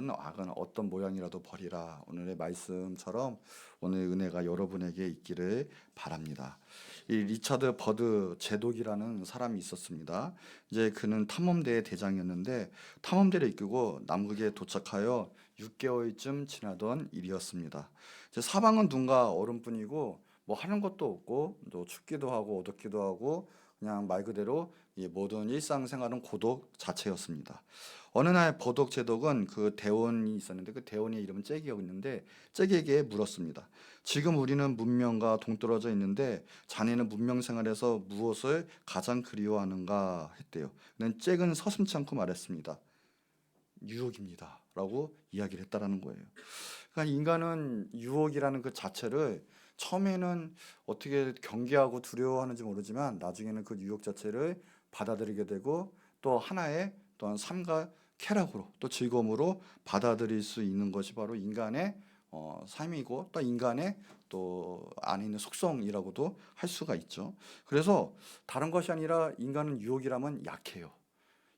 큰 악은 어떤 모양이라도 버리라. 오늘의 말씀처럼 오늘 은혜가 여러분에게 있기를 바랍니다. 이 리처드 버드 제독이라는 사람이 있었습니다. 이제 그는 탐험대의 대장이었는데 탐험대를 이끌고 남극에 도착하여 6개월쯤 지나던 일이었습니다. 이제 사방은 눈과 얼음뿐이고 뭐 하는 것도 없고 또 춥기도 하고 어둡기도 하고 그냥 말 그대로 이 모든 일상생활은 고독 자체였습니다. 어느 날 버독 제독은 그 대원이 있었는데 그 대원의 이름은 잭이었는데 잭에게 물었습니다. 지금 우리는 문명과 동떨어져 있는데 자네는 문명 생활에서 무엇을 가장 그리워하는가 했대요. 근데 잭은 서슴지 않고 말했습니다. 유혹입니다. 라고 이야기를 했다라는 거예요. 그러니까 인간은 유혹이라는 그 자체를 처음에는 어떻게 경계하고 두려워하는지 모르지만 나중에는 그 유혹 자체를 받아들이게 되고 또 하나의 또한 삶과 쾌락으로 또 즐거움으로 받아들일 수 있는 것이 바로 인간의 삶이고 또 인간의 또 안에 있는 속성이라고도 할 수가 있죠. 그래서 다른 것이 아니라 인간은 유혹이라면 약해요.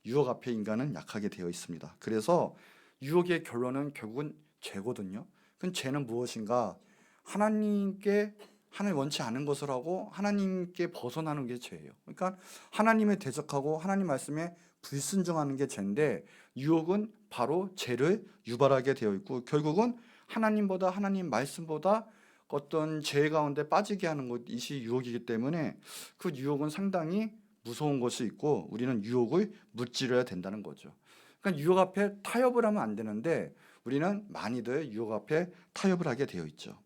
유혹 앞에 인간은 약하게 되어 있습니다. 그래서 유혹의 결론은 결국은 죄거든요. 그럼 죄는 무엇인가? 하나님께 하나님 원치 않은 것을 하고 하나님께 벗어나는 게 죄예요. 그러니까 하나님을 대적하고 하나님 말씀에 불순종하는 게 죄인데 유혹은 바로 죄를 유발하게 되어 있고 결국은 하나님보다 하나님 말씀보다 어떤 죄 가운데 빠지게 하는 것이 유혹이기 때문에 그 유혹은 상당히 무서운 것이 있고 우리는 유혹을 무찌르야 된다는 거죠. 그러니까 유혹 앞에 타협을 하면 안 되는데 우리는 많이들 유혹 앞에 타협을 하게 되어 있죠.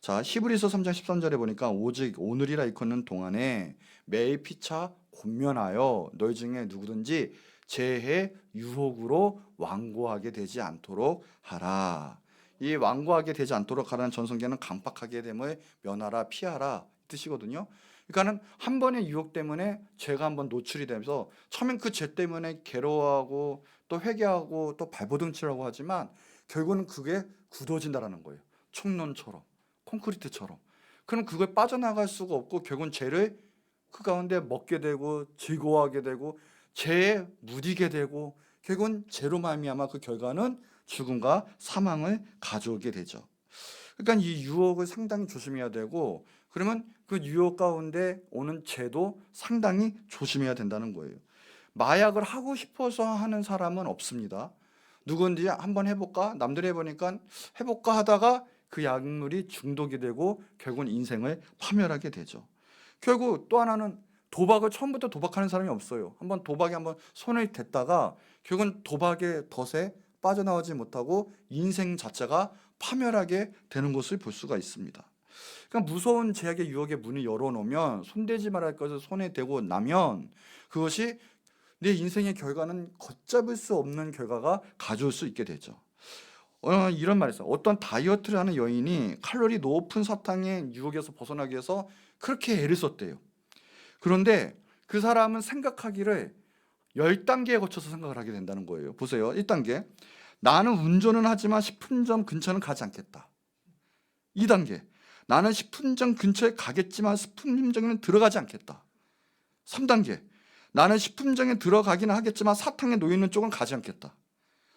자, 히브리서 3장 13절에 보니까 오직 오늘이라 일컫는 동안에 매일 피차 권면하여 너희 중에 누구든지 죄의 유혹으로 완고하게 되지 않도록 하라. 이 완고하게 되지 않도록 하라는 전성기는 강팍하게 됨을 면하라 피하라 뜻이거든요. 그러니까는 한 번의 유혹 때문에 죄가 한번 노출이 되면서 처음엔 그 죄 때문에 괴로워하고 또 회개하고 또 발버둥치라고 하지만 결국은 그게 굳어진다라는 거예요. 총론처럼 콘크리트처럼. 그럼 그걸 빠져나갈 수가 없고 결국은 죄를 그 가운데 먹게 되고 즐거워하게 되고 죄에 무디게 되고 결국은 죄로 말미암아 그 결과는 죽음과 사망을 가져오게 되죠. 그러니까 이 유혹을 상당히 조심해야 되고 그러면 그 유혹 가운데 오는 죄도 상당히 조심해야 된다는 거예요. 마약을 하고 싶어서 하는 사람은 없습니다. 누군지 한번 해볼까? 남들이 해보니까 해볼까 하다가 그 약물이 중독이 되고 결국은 인생을 파멸하게 되죠. 결국 또 하나는 도박을 처음부터 도박하는 사람이 없어요. 한번 도박에 한번 손을 댔다가 결국은 도박의 덫에 빠져나오지 못하고 인생 자체가 파멸하게 되는 것을 볼 수가 있습니다. 그러니까 무서운 제약의 유혹의 문을 열어놓으면 손대지 말할 것을 손에 대고 나면 그것이 내 인생의 결과는 걷잡을 수 없는 결과가 가져올 수 있게 되죠. 이런 말이 있어요. 어떤 다이어트를 하는 여인이 칼로리 높은 사탕의 유혹에서 벗어나기 위해서 그렇게 애를 썼대요. 그런데 그 사람은 생각하기를 10단계에 거쳐서 생각을 하게 된다는 거예요. 보세요. 1단계. 나는 운전은 하지만 식품점 근처는 가지 않겠다. 2단계. 나는 식품점 근처에 가겠지만 식품점에는 들어가지 않겠다. 3단계. 나는 식품점에 들어가기는 하겠지만 사탕에 놓여있는 쪽은 가지 않겠다.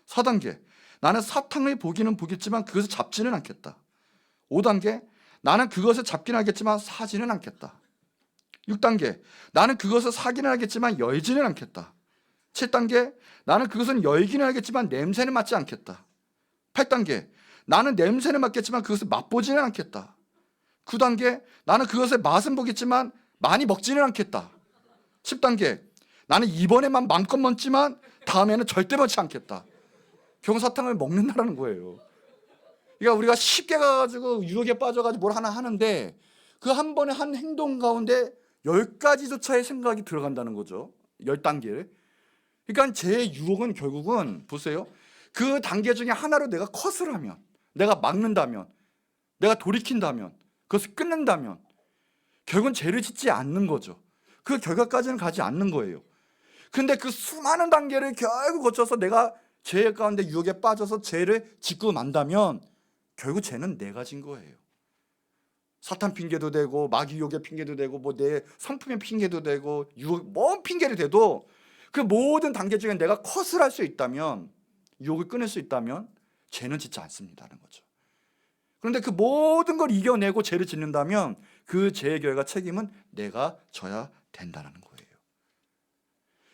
4단계. 나는 사탕을 보기는 보겠지만 그것을 잡지는 않겠다. 5단계. 나는 그것을 잡기는 하겠지만 사지는 않겠다. 6단계. 나는 그것을 사기는 하겠지만 열지는 않겠다. 7단계. 나는 그것은 열기는 하겠지만 냄새는 맡지 않겠다. 8단계. 나는 냄새는 맡겠지만 그것을 맛보지는 않겠다. 9단계. 나는 그것의 맛은 보겠지만 많이 먹지는 않겠다. 10단계. 나는 이번에만 마음껏 먹지만 다음에는 절대 먹지 않겠다. 경사탕을 먹는다라는 거예요. 그러니까 우리가 쉽게 가가지고 유혹에 빠져가지고 뭘 하나 하는데 그 한 번의 한 행동 가운데 10가지조차의 생각이 들어간다는 거죠. 10단계. 그러니까 제 유혹은 결국은 보세요. 그 단계 중에 하나로 내가 컷을 하면, 내가 막는다면, 내가 돌이킨다면, 그것을 끊는다면 결국은 죄를 짓지 않는 거죠. 그 결과까지는 가지 않는 거예요. 그런데 그 수많은 단계를 결국 거쳐서 내가 죄 가운데 유혹에 빠져서 죄를 짓고 만다면 결국 죄는 내가 진 거예요. 사탄 핑계도 되고 마귀 유혹의 핑계도 되고 뭐 내 성품의 핑계도 되고 유혹 뭔 핑계를 대도 그 모든 단계 중에 내가 컷을 할 수 있다면 유혹을 끊을 수 있다면 죄는 짓지 않습니다는 거죠. 그런데 그 모든 걸 이겨내고 죄를 짓는다면 그 죄의 결과 책임은 내가 져야 된다는 거예요.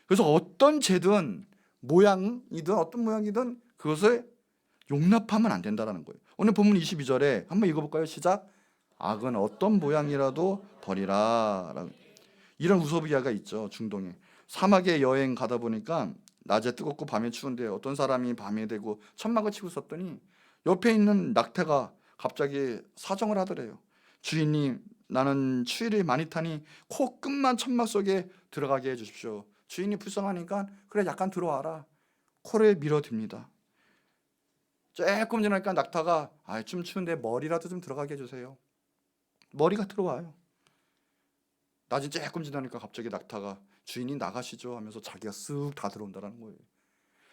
그래서 어떤 죄든 모양이든 어떤 모양이든 그것을 용납하면 안 된다는 거예요. 오늘 본문 22절에 한번 읽어볼까요? 시작. 악은 어떤 모양이라도 버리라. 이런 우소비아가 있죠. 중동에. 사막에 여행 가다 보니까 낮에 뜨겁고 밤에 추운데 어떤 사람이 밤에 되고 천막을 치고 있었더니 옆에 있는 낙타가 갑자기 사정을 하더래요. 주인님, 나는 추위를 많이 타니 코 끝만 천막 속에 들어가게 해주십시오. 주인이 불쌍하니까 그래 약간 들어와라. 코를 밀어댑니다. 조금 지나니까 낙타가 좀 추운데 머리라도 좀 들어가게 해주세요. 머리가 들어와요. 낮이 조금 지나니까 갑자기 낙타가 주인이 나가시죠 하면서 자기가 쓱 다 들어온다는 거예요.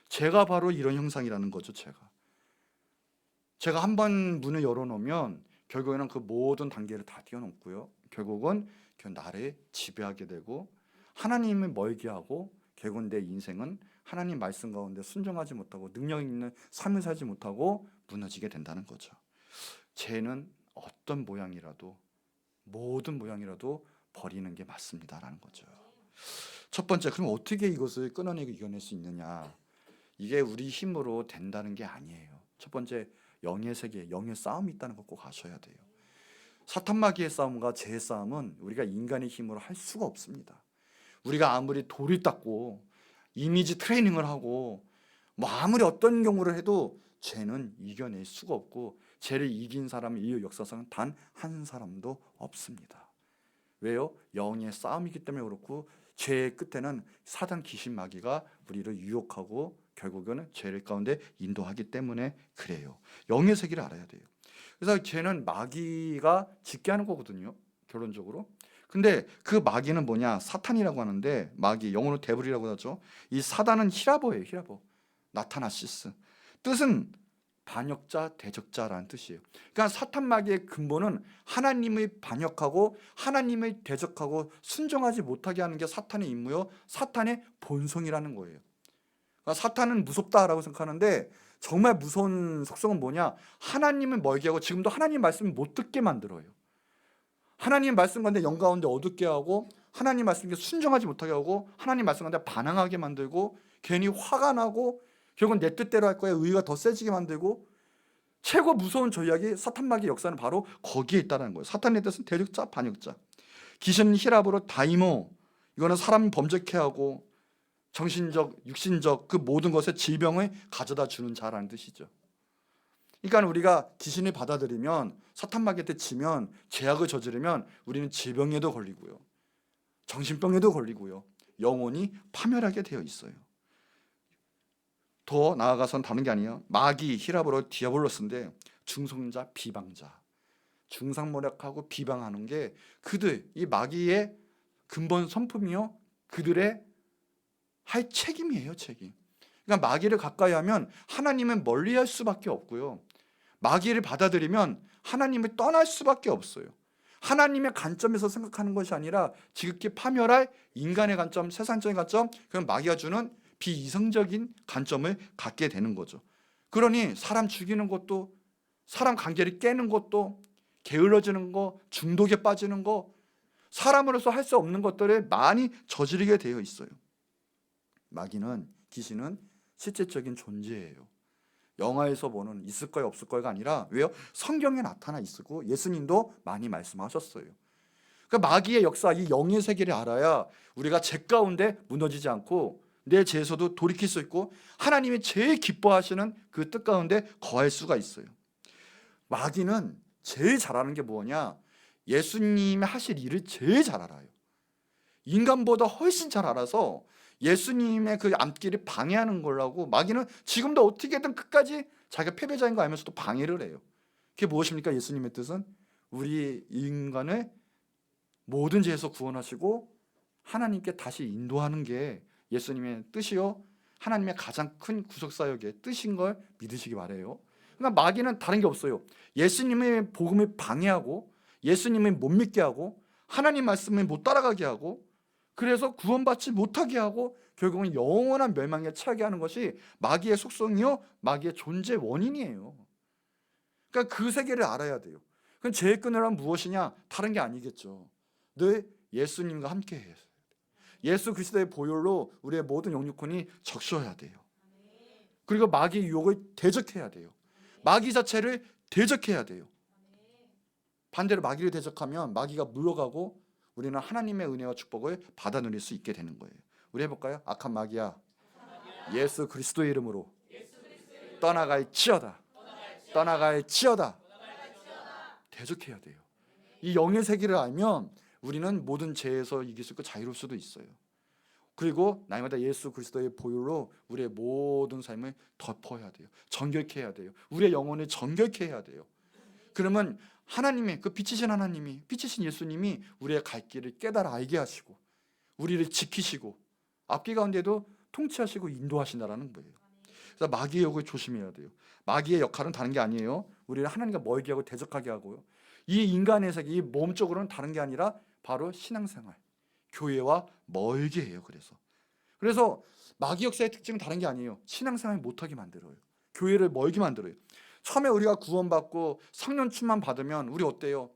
제가 바로 이런 형상이라는 거죠. 제가 한 번 문을 열어놓으면 결국에는 그 모든 단계를 다 뛰어넘고요. 결국은 나를 지배하게 되고 하나님을 멀게 하고 결국은 내 인생은 하나님 말씀 가운데 순종하지 못하고 능력 있는 삶을 살지 못하고 무너지게 된다는 거죠. 죄는 어떤 모양이라도 모든 모양이라도 버리는 게 맞습니다라는 거죠. 첫 번째, 그럼 어떻게 이것을 끊어내고 이겨낼 수 있느냐? 이게 우리 힘으로 된다는 게 아니에요. 첫 번째, 영의 세계, 영의 싸움이 있다는 거 꼭 아셔야 돼요. 사탄 마귀의 싸움과 죄의 싸움은 우리가 인간의 힘으로 할 수가 없습니다. 우리가 아무리 돌을 닦고 이미지 트레이닝을 하고 아무리 어떤 경우를 해도 죄는 이겨낼 수가 없고 죄를 이긴 사람은 이 역사상 단 한 사람도 없습니다. 왜요? 영의 싸움이기 때문에 그렇고 죄의 끝에는 사단 귀신 마귀가 우리를 유혹하고 결국에는 죄를 가운데 인도하기 때문에 그래요. 영의 세계를 알아야 돼요. 그래서 죄는 마귀가 짓게 하는 거거든요. 결론적으로. 근데 그 마귀는 뭐냐? 사탄이라고 하는데 마귀, 영어로 데블이라고 하죠. 이 사단은 히라보예요. 히라보. 나타나시스. 뜻은 반역자, 대적자라는 뜻이에요. 그러니까 사탄 마귀의 근본은 하나님을 반역하고 하나님을 대적하고 순종하지 못하게 하는 게 사탄의 임무요. 사탄의 본성이라는 거예요. 그러니까 사탄은 무섭다라고 생각하는데 정말 무서운 속성은 뭐냐? 하나님을 멀게 하고 지금도 하나님 말씀을 못 듣게 만들어요. 하나님 말씀 가운데 영 가운데 어둡게 하고 하나님 말씀에 순종하지 못하게 하고 하나님 말씀 가운데 반항하게 만들고 괜히 화가 나고 결국은 내 뜻대로 할 거야 의가 더 세지게 만들고 최고 무서운 전략이 사탄 마귀의 역사는 바로 거기에 있다는 거예요. 사탄의 뜻은 대적자, 반역자. 귀신 히랍어로 다이모, 이거는 사람 범죄케 하고 정신적, 육신적 그 모든 것에 질병을 가져다 주는 자라는 뜻이죠. 그러니까 우리가 귀신을 받아들이면 사탄 마귀한테 지면 죄악을 저지르면 우리는 질병에도 걸리고요. 정신병에도 걸리고요. 영혼이 파멸하게 되어 있어요. 더 나아가선 다른 게 아니에요. 마귀, 히랍어로 디아볼로스인데 중성자, 비방자. 중상모략하고 비방하는 게 그들, 이 마귀의 근본 성품이요. 그들의 할 책임이에요, 책임. 그러니까 마귀를 가까이 하면 하나님은 멀리 할 수밖에 없고요. 마귀를 받아들이면 하나님을 떠날 수밖에 없어요. 하나님의 관점에서 생각하는 것이 아니라 지극히 파멸할 인간의 관점, 세상적인 관점, 그건 마귀가 주는 비이성적인 관점을 갖게 되는 거죠. 그러니 사람 죽이는 것도, 사람 관계를 깨는 것도, 게을러지는 거, 중독에 빠지는 거, 사람으로서 할 수 없는 것들을 많이 저지르게 되어 있어요. 마귀는, 귀신은 실제적인 존재예요. 영화에서 보는 있을 거야 없을 거야가 아니라 왜요? 성경에 나타나 있고 예수님도 많이 말씀하셨어요. 그러니까 마귀의 역사, 이 영의 세계를 알아야 우리가 죄 가운데 무너지지 않고 내 죄에서도 돌이킬 수 있고 하나님이 제일 기뻐하시는 그 뜻 가운데 거할 수가 있어요. 마귀는 제일 잘하는 게 뭐냐? 예수님이 하실 일을 제일 잘 알아요. 인간보다 훨씬 잘 알아서 예수님의 그 앞길을 방해하는 거라고 마귀는 지금도 어떻게든 끝까지 자기가 패배자인 거 알면서도 방해를 해요. 그게 무엇입니까? 예수님의 뜻은 우리 인간을 모든 죄에서 구원하시고 하나님께 다시 인도하는 게 예수님의 뜻이요. 하나님의 가장 큰 구속사역의 뜻인 걸 믿으시기 바래요. 그러니까 마귀는 다른 게 없어요. 예수님의 복음을 방해하고 예수님을 못 믿게 하고 하나님 말씀을 못 따라가게 하고 그래서 구원받지 못하게 하고 결국은 영원한 멸망에 처하게 하는 것이 마귀의 속성이요, 마귀의 존재 원인이에요. 그러니까 그 세계를 알아야 돼요. 그럼 죄의 끊으란 무엇이냐? 다른 게 아니겠죠. 늘 예수님과 함께 해야 돼요. 예수 그리스도의 보혈로 우리의 모든 영육혼이 적셔야 돼요. 그리고 마귀의 유혹을 대적해야 돼요. 마귀 자체를 대적해야 돼요. 반대로 마귀를 대적하면 마귀가 물러가고 우리는 하나님의 은혜와 축복을 받아 누릴 수 있게 되는 거예요. 우리 해볼까요? 악한 마귀야, 예수 그리스도의 이름으로 떠나갈지어다. 떠나갈지어다. 대적해야 돼요. 이 영의 세계를 알면 우리는 모든 죄에서 이길 수 있고 자유로울 수도 있어요. 그리고 날마다 예수 그리스도의 보혈로 우리의 모든 삶을 덮어야 돼요. 정결케 해야 돼요. 우리의 영혼을 정결케 해야 돼요. 그러면 하나님의 그 빛이신 하나님이, 빛이신 예수님이 우리의 갈 길을 깨달아 알게 하시고 우리를 지키시고 앞길 가운데도 통치하시고 인도하신다라는 거예요. 그래서 마귀의 욕을 조심해야 돼요. 마귀의 역할은 다른 게 아니에요. 우리를 하나님과 멀게 하고 대적하게 하고요. 이 인간의 세계, 이 몸적으로는 다른 게 아니라 바로 신앙생활, 교회와 멀게 해요. 그래서 마귀 역사의 특징은 다른 게 아니에요. 신앙생활 못하게 만들어요. 교회를 멀게 만들어요. 처음에 우리가 구원받고 성령 충만 받으면 우리 어때요?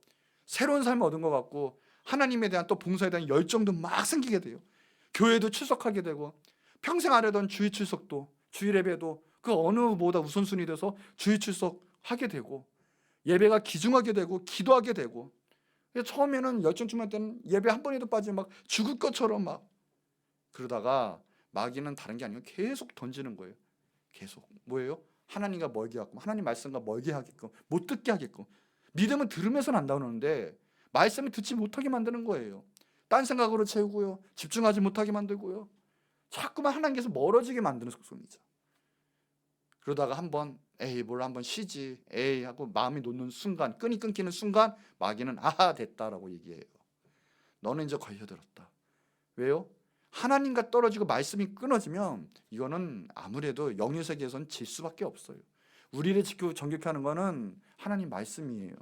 새로운 삶을 얻은 것 같고 하나님에 대한 또 봉사에 대한 열정도 막 생기게 돼요. 교회도 출석하게 되고 평생 안 하던 주일 출석도, 주일 예배도 그 어느보다 우선순위 돼서 주일 출석하게 되고 예배가 귀중하게 되고 기도하게 되고. 처음에는 열정 충만 때는 예배 한 번에도 빠지면 막 죽을 것처럼 막 그러다가 마귀는 다른 게 아니고 계속 던지는 거예요. 계속 뭐예요? 하나님과 멀게 하고 하나님 말씀과 멀게 하게끔, 못 듣게 하게끔. 믿음은 들으면서 난다는데 말씀을 듣지 못하게 만드는 거예요. 딴 생각으로 채우고요, 집중하지 못하게 만들고요, 자꾸만 하나님께서 멀어지게 만드는 속성이죠. 그러다가 한번 에이 뭘 한번 쉬지 에이 하고 마음이 놓는 순간, 끈이 끊기는 순간 마귀는 아하 됐다라고 얘기해요. 너는 이제 걸려들었다. 왜요? 하나님과 떨어지고 말씀이 끊어지면 이거는 아무래도 영의 세계에서는 질 수밖에 없어요. 우리를 지키고 정결케 하는 거는 하나님 말씀이에요.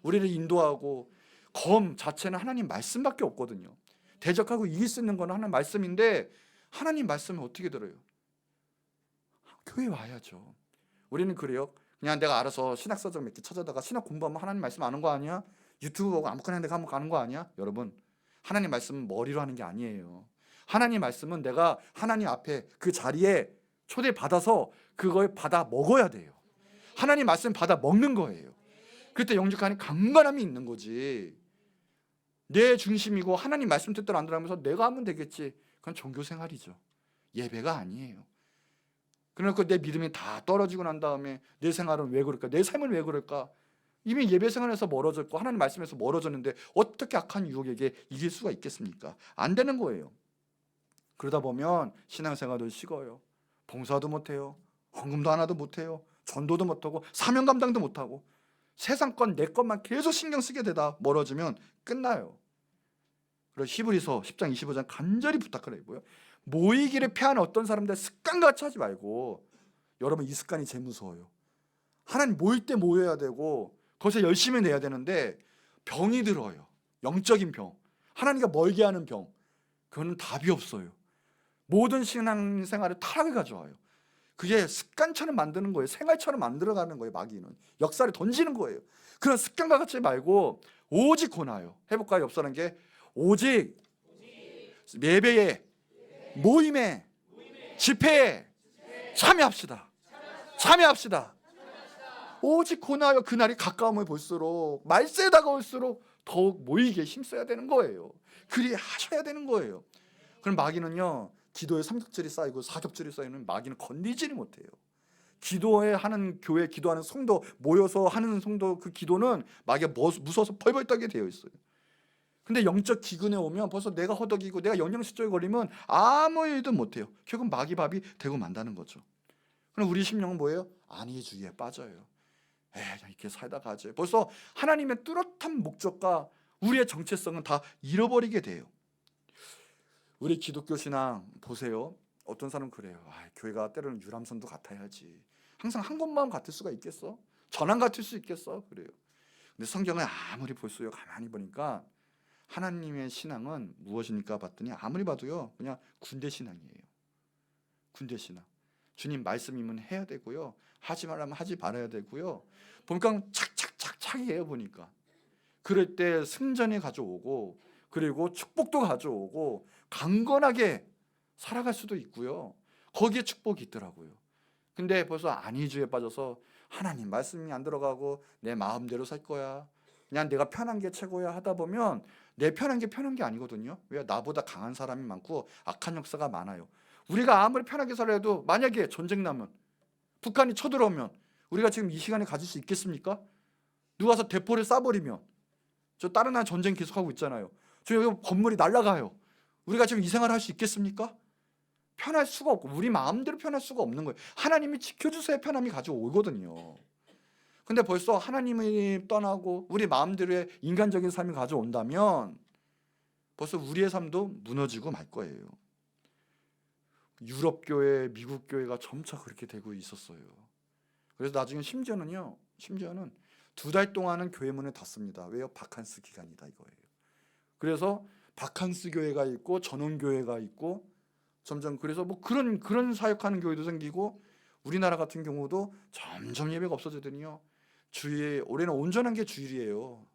우리를 인도하고 검 자체는 하나님 말씀밖에 없거든요. 대적하고 이길 수 있는 거는 하나님 말씀인데 하나님 말씀을 어떻게 들어요? 교회 와야죠. 우리는 그래요. 그냥 내가 알아서 신학서적 몇 개 찾아다가 신학 공부하면 하나님 말씀 아는 거 아니야? 유튜브 보고 아무거나 내가 한번 가는 거 아니야? 여러분, 하나님 말씀은 머리로 하는 게 아니에요. 하나님 말씀은 내가 하나님 앞에 그 자리에 초대받아서 그걸 받아 먹어야 돼요. 하나님 말씀 받아 먹는 거예요. 그때 영접하는 강건함이 있는 거지. 내 중심이고 하나님 말씀 뜻대로 안 들어가면서 내가 하면 되겠지. 그건 종교생활이죠. 예배가 아니에요. 그러니까 내 믿음이 다 떨어지고 난 다음에 내 생활은 왜 그럴까? 내 삶은 왜 그럴까? 이미 예배 생활에서 멀어졌고 하나님 말씀에서 멀어졌는데 어떻게 악한 유혹에게 이길 수가 있겠습니까? 안 되는 거예요. 그러다 보면 신앙생활도 식어요. 봉사도 못해요. 헌금도 하나도 못해요. 전도도 못하고 사명 감당도 못하고 세상 건 내 것만 계속 신경 쓰게 되다 멀어지면 끝나요. 그래서 히브리서 10장 25장 간절히 부탁을 해요. 모이기를 피하는 어떤 사람들 습관같이 하지 말고. 여러분, 이 습관이 제일 무서워요. 하나님 모일 때 모여야 되고 거기서 열심히 내야 되는데 병이 들어요. 영적인 병, 하나님과 멀게 하는 병. 그거는 답이 없어요. 모든 신앙생활에 타락을 가져와요. 그게 습관처럼 만드는 거예요. 생활처럼 만들어가는 거예요. 마귀는 역사를 던지는 거예요. 그런 습관과 같이 말고 오직 권하여 해볼까요? 옆 사람께 오직 예배에, 모임에, 집회에 참여합시다. 참여합시다. 오직 권하여. 그날이 가까움을 볼수록, 말세에 다가올수록 더욱 모이게 힘써야 되는 거예요. 그리 하셔야 되는 거예요. 그럼 마귀는요, 기도에 삼겹줄이 쌓이고 사겹줄이 쌓이는 마귀는 건드리지 못해요. 기도에 하는 교회, 기도하는 성도, 모여서 하는 성도, 그 기도는 마귀가 무서워서 벌벌 떨게 되어 있어요. 근데 영적 기근에 오면 벌써 내가 허덕이고 내가 영양실조에 걸리면 아무 일도 못해요. 결국 마귀 밥이 되고 만다는 거죠. 그럼 우리 심령은 뭐예요? 안위주의에 빠져요. 이렇게 살다 가죠. 벌써 하나님의 뚜렷한 목적과 우리의 정체성은 다 잃어버리게 돼요. 우리 기독교 신앙 보세요. 어떤 사람은 그래요. 교회가 때로는 유람선도 같아야지. 항상 한 곳만 같을 수가 있겠어? 전환 같을 수 있겠어? 그래요. 근데 성경을 아무리 볼수록 가만히 보니까 하나님의 신앙은 무엇입니까? 봤더니 아무리 봐도요 그냥 군대 신앙이에요. 군대 신앙. 주님 말씀이면 해야 되고요, 하지 말라면 하지 말아야 되고요. 보니까 착착착착이에요. 보니까 그럴 때 승전이 가져오고, 그리고 축복도 가져오고, 강건하게 살아갈 수도 있고요, 거기에 축복이 있더라고요. 근데 벌써 안위주의에 빠져서 하나님 말씀이 안 들어가고 내 마음대로 살 거야, 그냥 내가 편한 게 최고야 하다 보면 내 편한 게 아니거든요. 왜? 나보다 강한 사람이 많고 악한 역사가 많아요. 우리가 아무리 편하게 살아도 만약에 전쟁 나면, 북한이 쳐들어오면 우리가 지금 이 시간에 가질 수 있겠습니까? 누가 와서 대포를 쏴버리면, 저 다른 나라 전쟁 계속하고 있잖아요. 저 여기 건물이 날아가요. 우리가 지금 이 생활을 할 수 있겠습니까? 편할 수가 없고, 우리 마음대로 편할 수가 없는 거예요. 하나님이 지켜주셔야 편함이 가져오거든요. 근데 벌써 하나님이 떠나고 우리 마음대로의 인간적인 삶이 가져온다면 벌써 우리의 삶도 무너지고 말 거예요. 유럽 교회, 미국 교회가 점차 그렇게 되고 있었어요. 그래서 나중에 심지어는 2달 동안은 교회 문을 닫습니다. 왜요? 바칸스 기간이다 이거예요. 그래서 바칸스 교회가 있고 전원 교회가 있고, 점점 그래서 뭐 그런 사역하는 교회도 생기고, 우리나라 같은 경우도 점점 예배가 없어지더니요, 주일, 올해는 온전한 게 주일이에요.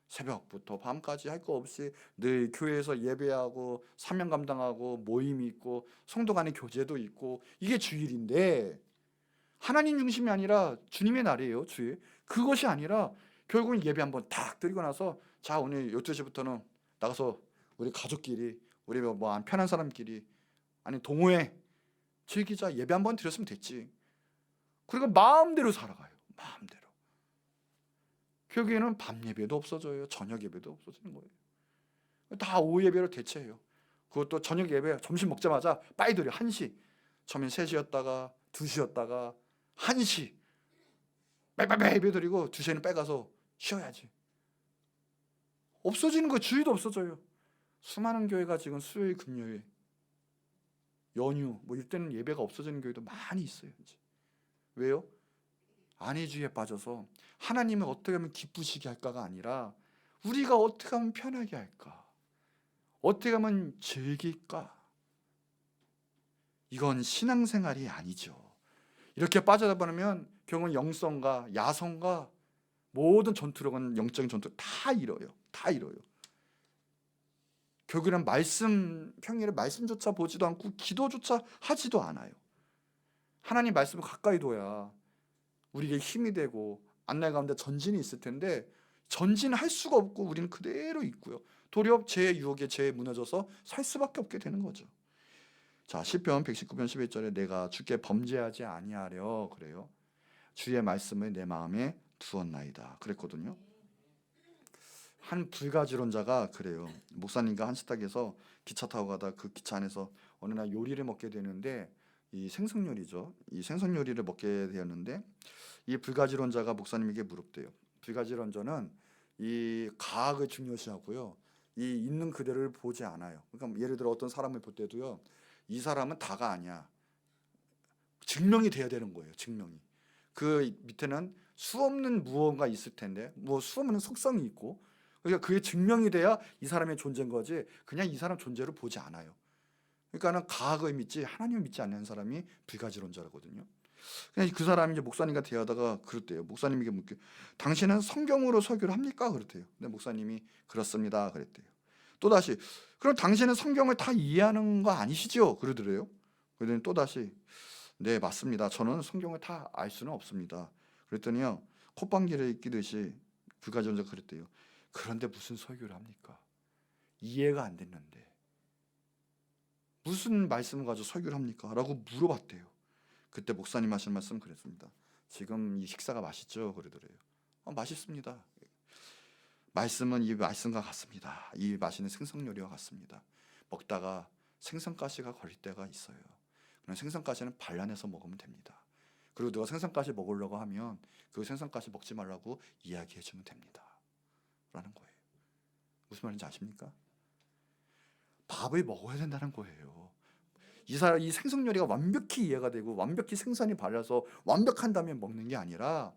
새벽부터 밤까지 할 거 없이 늘 교회에서 예배하고 사명 감당하고 모임이 있고 성도 간의 교제도 있고, 이게 주일인데 하나님 중심이 아니라 주님의 날이에요. 주일. 그것이 아니라 결국은 예배 한번 딱 드리고 나서, 자 오늘 12시부터는 나가서 우리 가족끼리, 우리 뭐 안 편한 사람끼리, 아니 동호회 즐기자, 예배 한번 드렸으면 됐지. 그리고 마음대로 살아가요. 마음대로. 결국에는 밤 예배도 없어져요. 저녁 예배도 없어지는 거예요. 다 오후 예배로 대체해요. 그것도 저녁 예배, 점심 먹자마자 빨리 드려. 1시. 처음엔 3시였다가 2시였다가 1시. 빨리 예배 드리고 2시에는 빼가서 쉬어야지. 없어지는 거예요. 주일도 없어져요. 수많은 교회가 지금 수요일, 금요일, 연휴 뭐 이때는 예배가 없어지는 교회도 많이 있어요. 이제. 왜요? 안위주의에 빠져서 하나님을 어떻게 하면 기쁘시게 할까가 아니라 우리가 어떻게 하면 편하게 할까, 어떻게 하면 즐길까. 이건 신앙생활이 아니죠. 이렇게 빠져다 보면 결국은 영성과 야성과 모든 전투력은, 영적인 전투 다 잃어요. 다 잃어요. 결국에는 평일에 말씀조차 보지도 않고 기도조차 하지도 않아요. 하나님 말씀을 가까이 둬야 우리에게 힘이 되고 안날 가운데 전진이 있을 텐데, 전진할 수가 없고 우리는 그대로 있고요, 도리어 죄의 유혹에 죄에 무너져서 살 수밖에 없게 되는 거죠. 자, 시편 119편 11절에 내가 주께 범죄하지 아니하려 그래요. 주의 말씀을 내 마음에 두었나이다 그랬거든요. 한 불가지론자가 그래요. 목사님과 한 식탁에서 기차 타고 가다 그 기차 안에서 어느 날 요리를 먹게 되는데, 이 생선 요리죠. 이 생선 요리를 먹게 되었는데, 이 불가지론자가 목사님에게 물었대요. 불가지론자는 이 가학을 중요시하고요, 이 있는 그대로를 보지 않아요. 그러니까 예를 들어 어떤 사람을 볼 때도요, 이 사람은 다가 아니야, 증명이 돼야 되는 거예요. 증명이. 그 밑에는 수없는 무언가 있을 텐데, 뭐 수없는 속성이 있고, 그러니까 그게 증명이 돼야 이 사람의 존재인 거지, 그냥 이 사람 존재를 보지 않아요. 그러니까는 가학을 믿지 하나님을 믿지 않는 사람이 불가지론자라거든요. 그냥 그 사람이 이제 목사님과 대화하다가 그랬대요. 목사님에게 묻게, 당신은 성경으로 설교를 합니까? 그랬대요. 근데 목사님이 그렇습니다 그랬대요. 또 다시, 그럼 당신은 성경을 다 이해하는 거 아니시죠? 그러더래요. 그랬더니 또 다시, 네 맞습니다. 저는 성경을 다 알 수는 없습니다. 그랬더니요, 콧방귀를 끼듯이 불가지론자가 그랬대요. 그런데 무슨 설교를 합니까? 이해가 안 됐는데 무슨 말씀을 가지고 설교를 합니까? 라고 물어봤대요. 그때 목사님 하신 말씀 그랬습니다. 지금 이 식사가 맛있죠? 그러더래요. 맛있습니다. 말씀은 이 말씀과 같습니다. 이 맛있는 생선 요리와 같습니다. 먹다가 생선가시가 걸릴 때가 있어요. 그럼 생선가시는 발라내서 먹으면 됩니다. 그리고 누가 생선가시 먹으려고 하면 그 생선가시 먹지 말라고 이야기해 주면 됩니다. 라는 거예요. 무슨 말인지 아십니까? 밥을 먹어야 된다는 거예요. 이 생선 요리가 완벽히 이해가 되고 완벽히 생선이 발라서 완벽한 다음에 먹는 게 아니라,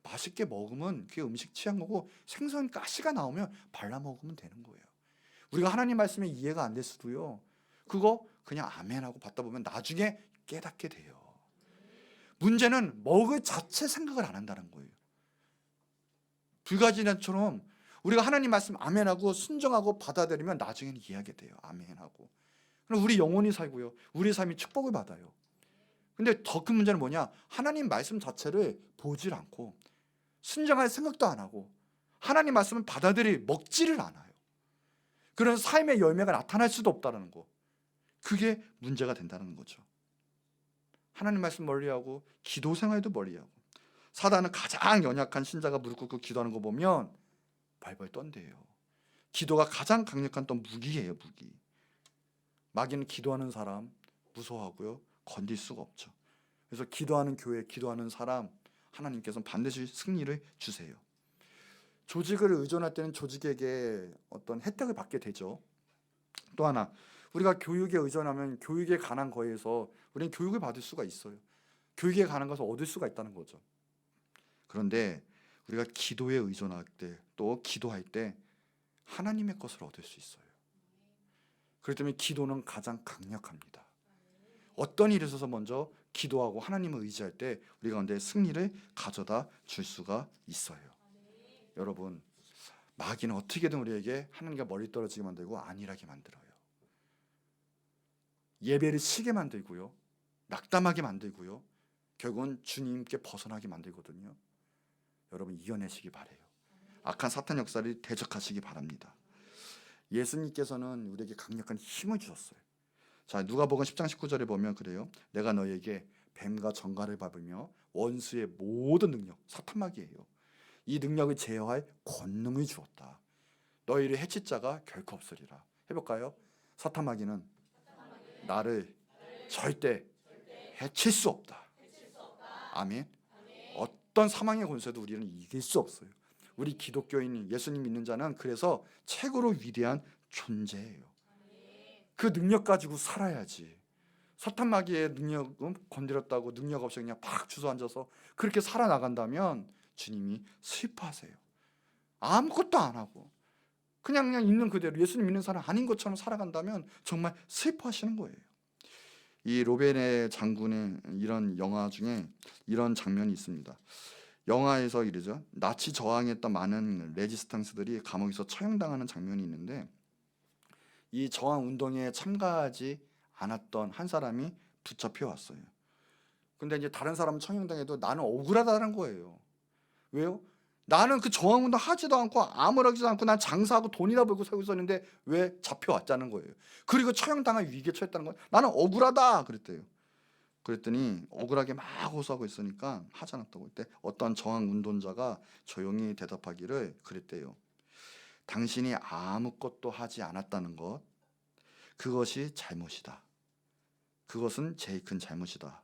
맛있게 먹으면 그게 음식 취한 거고, 생선 가시가 나오면 발라 먹으면 되는 거예요. 우리가 하나님 말씀에 이해가 안 됐어도요, 그거 그냥 아멘하고 받다 보면 나중에 깨닫게 돼요. 문제는 먹을 자체 생각을 안 한다는 거예요. 불가지란처럼 우리가 하나님 말씀 아멘하고 순종하고 받아들이면 나중에는 이해하게 돼요. 아멘하고. 그럼 우리 영혼이 살고요, 우리 삶이 축복을 받아요. 근데 더 큰 문제는 뭐냐? 하나님 말씀 자체를 보질 않고 순종할 생각도 안 하고 하나님 말씀을 먹지를 않아요. 그런 삶의 열매가 나타날 수도 없다는 거. 그게 문제가 된다는 거죠. 하나님 말씀 멀리하고 기도 생활도 멀리하고. 사단은 가장 연약한 신자가 무릎 꿇고 기도하는 거 보면 발벌 떤대요. 기도가 가장 강력한 또 무기예요, 무기. 마귀는 기도하는 사람 무서워하고요, 건들 수가 없죠. 그래서 기도하는 교회, 기도하는 사람 하나님께서는 반드시 승리를 주세요. 조직을 의존할 때는 조직에게 어떤 혜택을 받게 되죠. 또 하나, 우리가 교육에 의존하면 교육에 관한 거에서 우리는 교육을 받을 수가 있어요. 교육에 관한 것을 얻을 수가 있다는 거죠. 그런데 우리가 기도에 의존할 때, 또 기도할 때 하나님의 것을 얻을 수 있어요. 그렇기 때문에 기도는 가장 강력합니다. 어떤 일에 있어서 먼저 기도하고 하나님을 의지할 때 우리 가운데 승리를 가져다 줄 수가 있어요. 여러분, 마귀는 어떻게든 우리에게 하나님과 멀리 떨어지게 만들고 안일하게 만들어요. 예배를 쉬게 만들고요, 낙담하게 만들고요, 결국은 주님께 벗어나게 만들거든요. 여러분, 이겨내시기 바래요. 악한 사탄 역사를 대적하시기 바랍니다. 예수님께서는 우리에게 강력한 힘을 주셨어요. 자, 누가복음 10장 19절에 보면 그래요. 내가 너에게 뱀과 정갈을 밟으며 원수의 모든 능력, 사탄마귀예요, 이 능력을 제어할 권능을 주었다. 너희를 해칠 자가 결코 없으리라. 해볼까요? 사탄마귀는 나를 절대 해칠 수 없다. 아멘. 어떤 사망의 권세도 우리는 이길 수 없어요. 우리 기독교인, 예수님 믿는 자는 그래서 최고로 위대한 존재예요. 그 능력 가지고 살아야지. 사탄 마귀의 능력은 건드렸다고 능력 없이 그냥 팍 주저앉아서 그렇게 살아나간다면 주님이 슬퍼하세요. 아무것도 안 하고 그냥 있는 그대로 예수님 믿는 사람 아닌 것처럼 살아간다면 정말 슬퍼하시는 거예요. 이 로벤의 장군의 이런 영화 중에 이런 장면이 있습니다. 영화에서 이러죠. 나치 저항했던 많은 레지스탕스들이 감옥에서 처형당하는 장면이 있는데, 이 저항 운동에 참가하지 않았던 한 사람이 붙잡혀 왔어요. 근데 이제 다른 사람은 처형당해도 나는 억울하다는 거예요. 왜요? 나는 그 저항 운동 하지도 않고 아무렇지도 않고 난 장사하고 돈이나 벌고 살고 있었는데 왜 잡혀왔자는 거예요. 그리고 처형당할 위기에 처했다는 거예요. 나는 억울하다 그랬대요. 그랬더니 억울하게 막 호소하고 있으니까 하지 않았다고. 그때 어떤 저항 운동자가 조용히 대답하기를 그랬대요. 당신이 아무것도 하지 않았다는 것, 그것이 잘못이다. 그것은 제일 큰 잘못이다.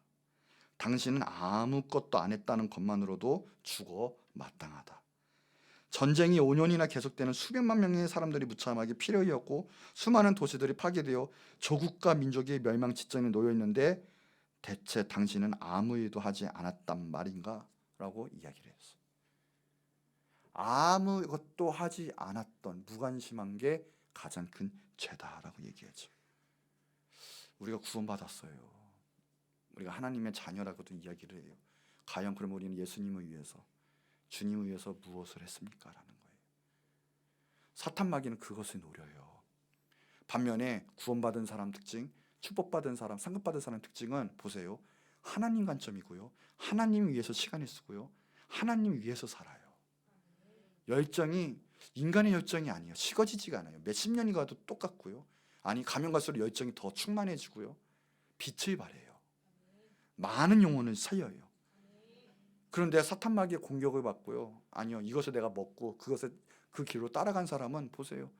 당신은 아무것도 안 했다는 것만으로도 죽어 마땅하다. 전쟁이 5년이나 계속되는 수백만 명의 사람들이 무참하게 피를 흘렸고 수많은 도시들이 파괴되어 조국과 민족의 멸망 직전에 놓여 있는데 대체 당신은 아무 일도 하지 않았단 말인가? 라고 이야기를 했어요. 아무것도 하지 않았던, 무관심한 게 가장 큰 죄다라고 얘기하죠. 우리가 구원받았어요. 우리가 하나님의 자녀라고도 이야기를 해요. 과연 그럼 우리는 예수님을 위해서, 주님을 위해서 무엇을 했습니까? 라는 거예요. 사탄 마귀는 그것을 노려요. 반면에 구원받은 사람 특징, 축복받은 사람, 상급받은 사람 특징은 보세요. 하나님 관점이고요, 하나님 위해서 시간을 쓰고요, 하나님 위해서 살아요. 열정이 인간의 열정이 아니에요. 식어지지가 않아요. 몇십 년이 가도 똑같고요. 아니, 가면 갈수록 열정이 더 충만해지고요, 빛을 발해요. 많은 영혼을 살려요. 그런데 사탄 마귀의 공격을 받고요, 아니요, 이것을 내가 먹고 그것을 그 길로 따라간 사람은 보세요.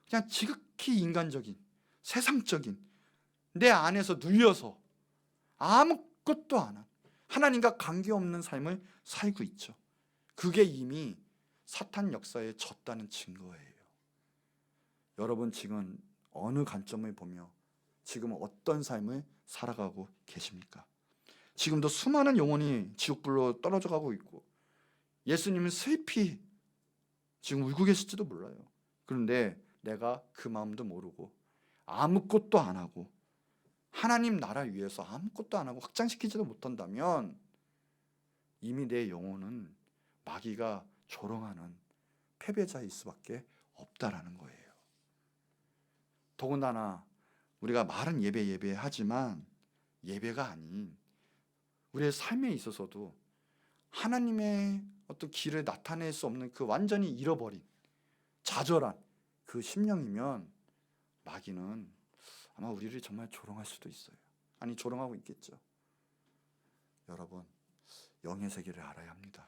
그냥 지극히 인간적인, 세상적인, 내 안에서 눌려서 아무것도 안 한, 하나님과 관계없는 삶을 살고 있죠. 그게 이미 사탄 역사에 졌다는 증거예요. 여러분, 지금 어느 관점을 보며 지금 어떤 삶을 살아가고 계십니까? 지금도 수많은 영혼이 지옥불로 떨어져 가고 있고 예수님은 슬피 지금 울고 계실지도 몰라요. 그런데 내가 그 마음도 모르고 아무것도 안 하고 하나님 나라 위해서 아무것도 안 하고 확장시키지도 못한다면 이미 내 영혼은 마귀가 조롱하는 패배자일 수밖에 없다라는 거예요. 더군다나 우리가 말은 예배 하지만 예배가 아닌 우리의 삶에 있어서도 하나님의 어떤 길을 나타낼 수 없는 그 완전히 잃어버린 좌절한 그 심령이면 마귀는 아마 우리를 정말 조롱할 수도 있어요. 아니, 조롱하고 있겠죠. 여러분, 영의 세계를 알아야 합니다.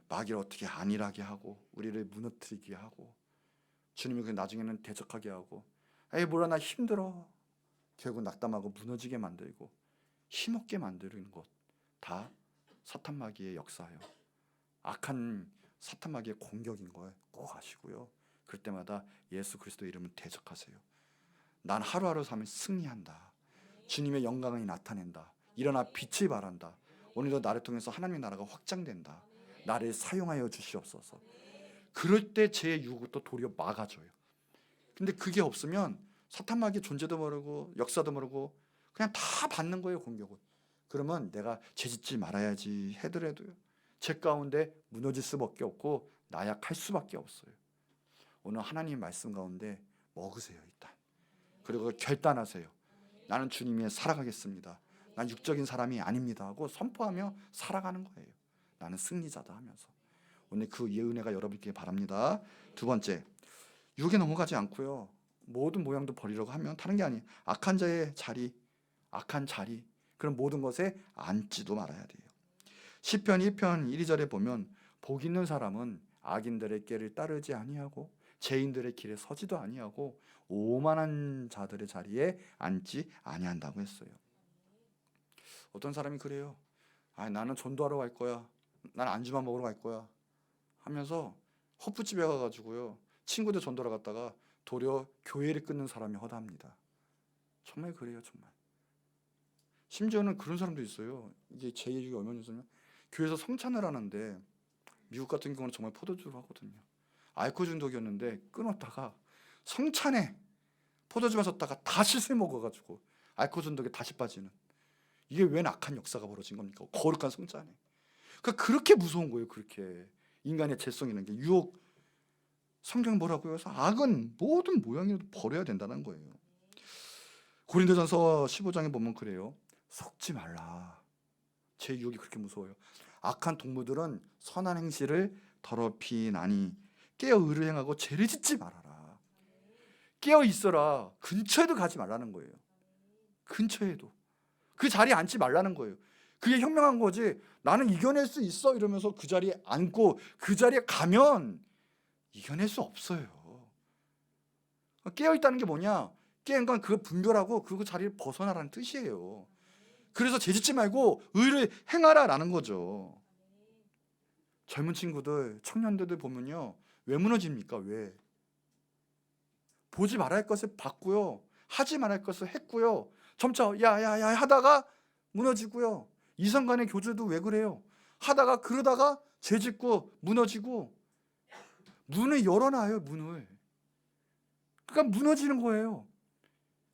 마귀를 어떻게 안일하게 하고 우리를 무너뜨리게 하고 주님이 그 나중에는 대적하게 하고 에이 몰라 나 힘들어 결국 낙담하고 무너지게 만들고 힘없게 만드는 것 다 사탄 마귀의 역사예요. 악한 사탄 마귀의 공격인 걸 꼭 아시고요. 그럴 때마다 예수 그리스도 이름을 대적하세요. 난 하루하루 삶을 승리한다. 주님의 영광을 나타낸다. 일어나 빛을 발한다. 오늘도 나를 통해서 하나님의 나라가 확장된다. 나를 사용하여 주시옵소서. 그럴 때 제 유혹도 도리어 막아줘요. 근데 그게 없으면 사탄 마귀의 존재도 모르고 역사도 모르고 그냥 다 받는 거예요, 공격을. 그러면 내가 죄짓지 말아야지 해더라도요, 제 가운데 무너질 수밖에 없고 나약할 수밖에 없어요. 오늘 하나님 말씀 가운데 먹으세요 일단. 그리고 결단하세요. 나는 주님 위에 살아가겠습니다. 난 육적인 사람이 아닙니다 하고 선포하며 살아가는 거예요. 나는 승리자다 하면서. 오늘 그 은혜가 여러분께 바랍니다. 두 번째, 유혹에 넘어가지 않고요, 모든 모양도 버리려고 하면 다른 게 아니에요. 악한 자의 자리, 악한 자리, 그런 모든 것에 앉지도 말아야 돼요. 시편 1편 1~2절에 보면 복 있는 사람은 악인들의 길을 따르지 아니하고 죄인들의 길에 서지도 아니하고 오만한 자들의 자리에 앉지 아니한다고 했어요. 어떤 사람이 그래요. 나는 전도하러 갈 거야. 난 안주만 먹으러 갈 거야 하면서 허프집에 가가지고요, 친구들 전도하러 갔다가 도리어 교회를 끊는 사람이 허다합니다. 정말 그래요, 정말. 심지어는 그런 사람도 있어요. 이게 제 얘기가 얼마나 있으면 교회에서 성찬을 하는데 미국 같은 경우는 정말 포도주로 하거든요. 알코올 중독이었는데 끊었다가 성찬에 포도주 마셨다가 다시 술 먹어가지고 알코올 중독에 다시 빠지는, 이게 웬 악한 역사가 벌어진 겁니까? 거룩한 성찬에. 그러니까 그렇게 무서운 거예요. 그렇게 인간의 죄성이라는 게. 유혹, 성경 뭐라고요? 그래서 악은 모든 모양이라도 버려야 된다는 거예요. 고린도전서 15장에 보면 그래요. 속지 말라. 제 유혹이 그렇게 무서워요. 악한 동무들은 선한 행실을 더럽히나니 깨어 의를 행하고 죄를 짓지 말아라. 깨어 있어라. 근처에도 가지 말라는 거예요. 근처에도. 그 자리에 앉지 말라는 거예요. 그게 현명한 거지. 나는 이겨낼 수 있어 이러면서 그 자리에 앉고 그 자리에 가면 이겨낼 수 없어요. 깨어 있다는 게 뭐냐? 깨인 건 그거 분별하고 그 자리를 벗어나라는 뜻이에요. 그래서 죄짓지 말고 의를 행하라라는 거죠. 젊은 친구들, 청년들 보면요, 왜 무너집니까? 왜? 보지 말아야 할 것을 봤고요, 하지 말아야 할 것을 했고요, 점차 야야야 하다가 무너지고요. 이성 간의 교제도 왜 그래요? 하다가 그러다가 죄짓고 무너지고. 문을 열어놔요, 문을. 그러니까 무너지는 거예요.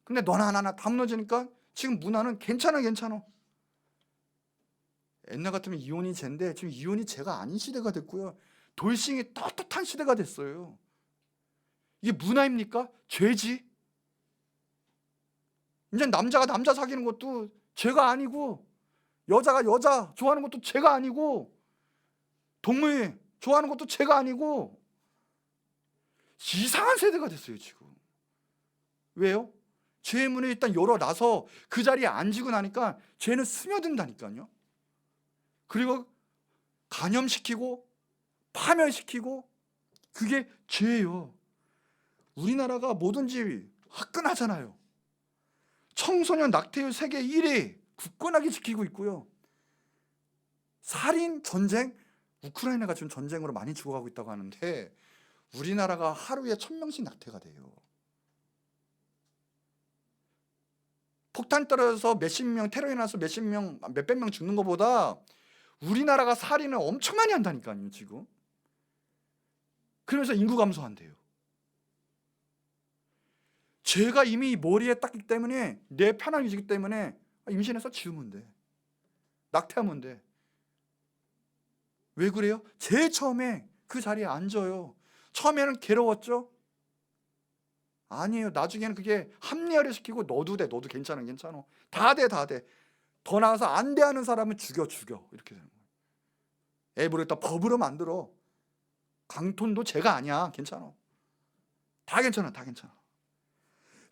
근데 너나 나나 다 무너지니까 지금 문화는 괜찮아. 옛날 같으면 이혼이 죄인데 지금 이혼이 죄가 아닌 시대가 됐고요. 돌싱이 떳떳한 시대가 됐어요. 이게 문화입니까? 죄지. 이제 남자가 남자 사귀는 것도 죄가 아니고, 여자가 여자 좋아하는 것도 죄가 아니고, 동물 좋아하는 것도 죄가 아니고, 이상한 세대가 됐어요 지금. 왜요? 죄의 문을 일단 열어놔서 그 자리에 앉고 나니까 죄는 스며든다니까요. 그리고 간염시키고 파멸시키고, 그게 죄예요. 우리나라가 뭐든지 화끈하잖아요. 청소년 낙태율 세계 1위 굳건하게 지키고 있고요. 살인, 전쟁, 우크라이나가 지금 전쟁으로 많이 죽어가고 있다고 하는데 우리나라가 하루에 1000명씩 낙태가 돼요. 폭탄 떨어져서 몇십 명, 테러에 나서 몇십 명, 몇백 명 죽는 것보다 우리나라가 살인을 엄청 많이 한다니까요 지금. 그러면서 인구 감소한대요. 죄가 이미 머리에 땄기 때문에 내 편안해지기 때문에 임신해서 지우면 돼. 낙태하면 돼. 왜 그래요? 제일 처음에 그 자리에 앉아요. 처음에는 괴로웠죠? 아니에요. 나중에는 그게 합리화를 시키고 너도 돼. 너도 괜찮아. 다 돼. 다 돼. 더 나아가서 안 돼 하는 사람은 죽여. 이렇게 되는 거예요. 애부를 법으로 만들어. 강톤도 죄가 아니야. 괜찮아. 다 괜찮아.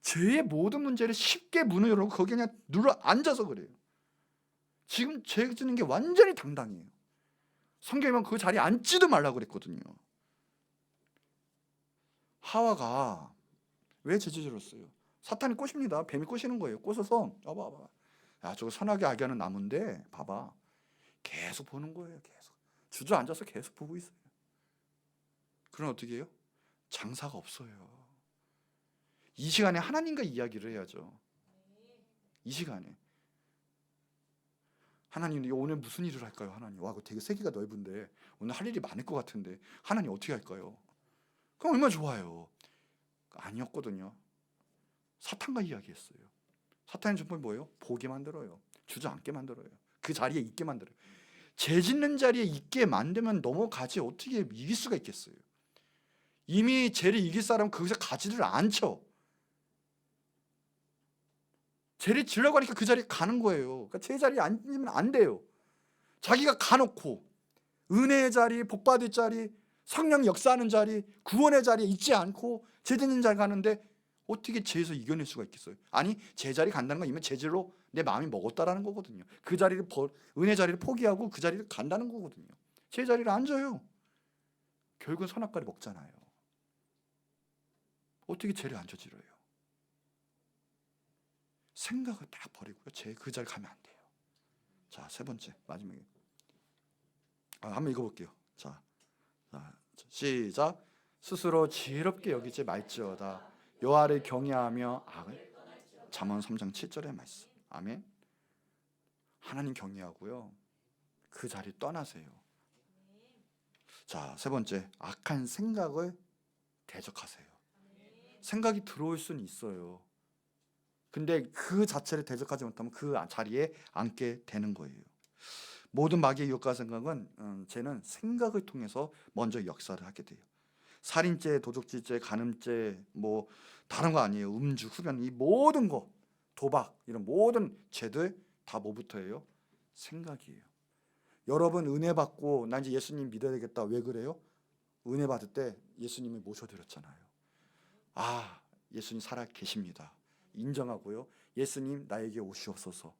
죄의 모든 문제를 쉽게 문을 열고 거기 그냥 눌러 앉아서 그래요. 지금 죄 짓는 게 완전히 당당해요. 성경에만 그 자리에 앉지도 말라고 그랬거든요. 하와가 왜 죄짓었어요? 사탄이 꼬십니다. 뱀이 꼬시는 거예요. 꼬셔서 봐봐. 야, 저거 선하게 알게 하는 나무인데 봐봐. 계속 보는 거예요. 계속 주저앉아서 계속 보고 있어요. 그럼 어떻게 해요? 장사가 없어요. 이 시간에 하나님과 이야기를 해야죠. 이 시간에 하나님 오늘 무슨 일을 할까요? 하나님 와, 되게 세계가 넓은데 오늘 할 일이 많을 것 같은데 하나님 어떻게 할까요? 그럼 얼마나 좋아요. 아니었거든요. 사탄과 이야기했어요. 사탄의 전법이 뭐예요? 보게 만들어요. 주저앉게 만들어요. 그 자리에 있게 만들어요. 죄 짓는 자리에 있게 만들면 넘어가지 어떻게 이길 수가 있겠어요? 이미 죄를 이길 사람은 거기서 가지를 않죠. 죄를 지으려고 하니까 그 자리에 가는 거예요. 그러니까 제 자리에 앉으면 안 돼요. 자기가 가놓고 은혜의 자리, 복받을 자리, 성령 역사하는 자리, 구원의 자리에 있지 않고 죄 짓는 자리 가는데 어떻게 죄에서 이겨낼 수가 있겠어요? 아니, 제 자리 간다는 건 이미 죄질로 내 마음이 먹었다라는 거거든요. 그 자리를 은혜 자리를 포기하고 그 자리를 간다는 거거든요. 제 자리를 앉아요. 결국은 선악과를 먹잖아요. 어떻게 죄를 안 저질러요? 생각을 딱 버리고요. 그 자리 가면 안 돼요. 자, 세 번째 마지막에 한번 읽어볼게요. 자, 시작. 스스로 지혜롭게 여기지 말지어다. 여호와를 경외하며 악을 잠언 3장 7절의 말씀. 아멘. 하나님 경외하고요. 그 자리 떠나세요. 자, 세 번째 악한 생각을 대적하세요. 생각이 들어올 수는 있어요. 근데 그 자체를 대적하지 못하면 그 자리에 앉게 되는 거예요. 모든 마귀의 유혹과 생각은 쟤는 생각을 통해서 먼저 역사를 하게 돼요. 살인죄, 도적질죄, 간음죄, 뭐 다른 거 아니에요. 음주, 흡연, 이 모든 거, 도박 이런 모든 죄들 다 뭐부터예요? 생각이에요. 여러분 은혜 받고 나 이제 예수님 믿어야 되겠다. 왜 그래요? 은혜 받을 때 예수님을 모셔드렸잖아요. 아, 예수님 살아 계십니다. 인정하고요. 예수님 나에게 오시옵소서.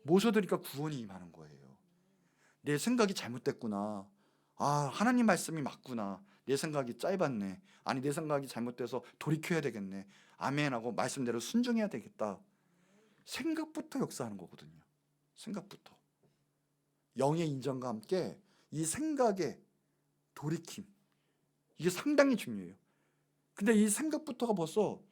모셔드리니까 구원이 임하는 거예요. 내 생각이 잘못됐구나. 아, 하나님 말씀이 맞구나. 내 생각이 짧았네. 아니, 내 생각이 잘못돼서 돌이켜야 되겠네. 아멘하고 말씀대로 순종해야 되겠다. 생각부터 역사하는 거거든요. 생각부터. 영의 인정과 함께 이 생각의 돌이킴, 이게 상당히 중요해요. 근데 이 생각부터가 벌써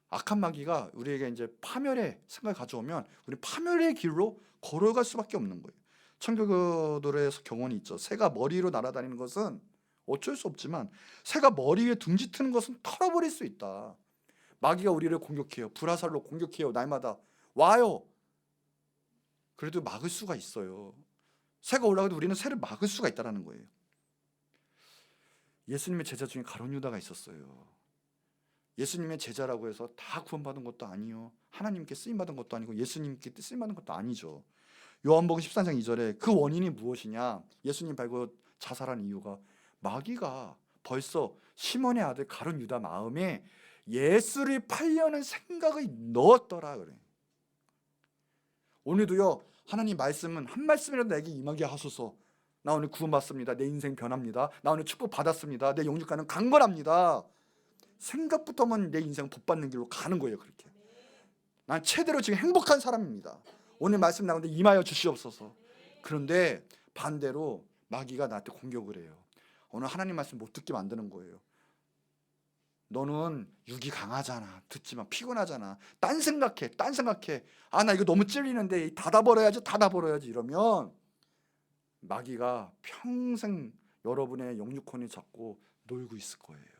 악한 마귀가 우리에게 이제 파멸의 생각을 가져오면 우리 파멸의 길로 걸어갈 수밖에 없는 거예요. 청교도들의 경험이 있죠. 새가 머리로 날아다니는 것은 어쩔 수 없지만 새가 머리 위에 둥지 트는 것은 털어버릴 수 있다. 마귀가 우리를 공격해요. 불화살로 공격해요. 날마다 와요. 그래도 막을 수가 있어요. 새가 올라가도 우리는 새를 막을 수가 있다는 거예요. 예수님의 제자 중에 가룟 유다가 있었어요. 예수님의 제자라고 해서 다 구원받은 것도 아니요, 하나님께 쓰임받은 것도 아니고 예수님께 쓰임받은 것도 아니죠. 요한복음 13장 2절에 그 원인이 무엇이냐, 예수님 말고 자살한 이유가 마귀가 벌써 시몬의 아들 가룟 유다 마음에 예수를 팔려는 생각을 넣었더라 그래. 오늘도요, 하나님 말씀은 한 말씀이라도 내게 임하게 하소서. 나 오늘 구원받습니다. 내 인생 변합니다. 나 오늘 축복 받았습니다. 내 영육가는 강건합니다. 생각부터만 내 인생 복 받는 길로 가는 거예요. 그렇게 난 최대로 지금 행복한 사람입니다. 오늘 말씀 나오는데 임하여 주시옵소서. 그런데 반대로 마귀가 나한테 공격을 해요. 오늘 하나님 말씀 못 듣게 만드는 거예요. 너는 육이 강하잖아. 듣지 마. 피곤하잖아. 딴 생각해. 아, 나 이거 너무 찔리는데 닫아버려야지 이러면 마귀가 평생 여러분의 영육혼을 잡고 놀고 있을 거예요.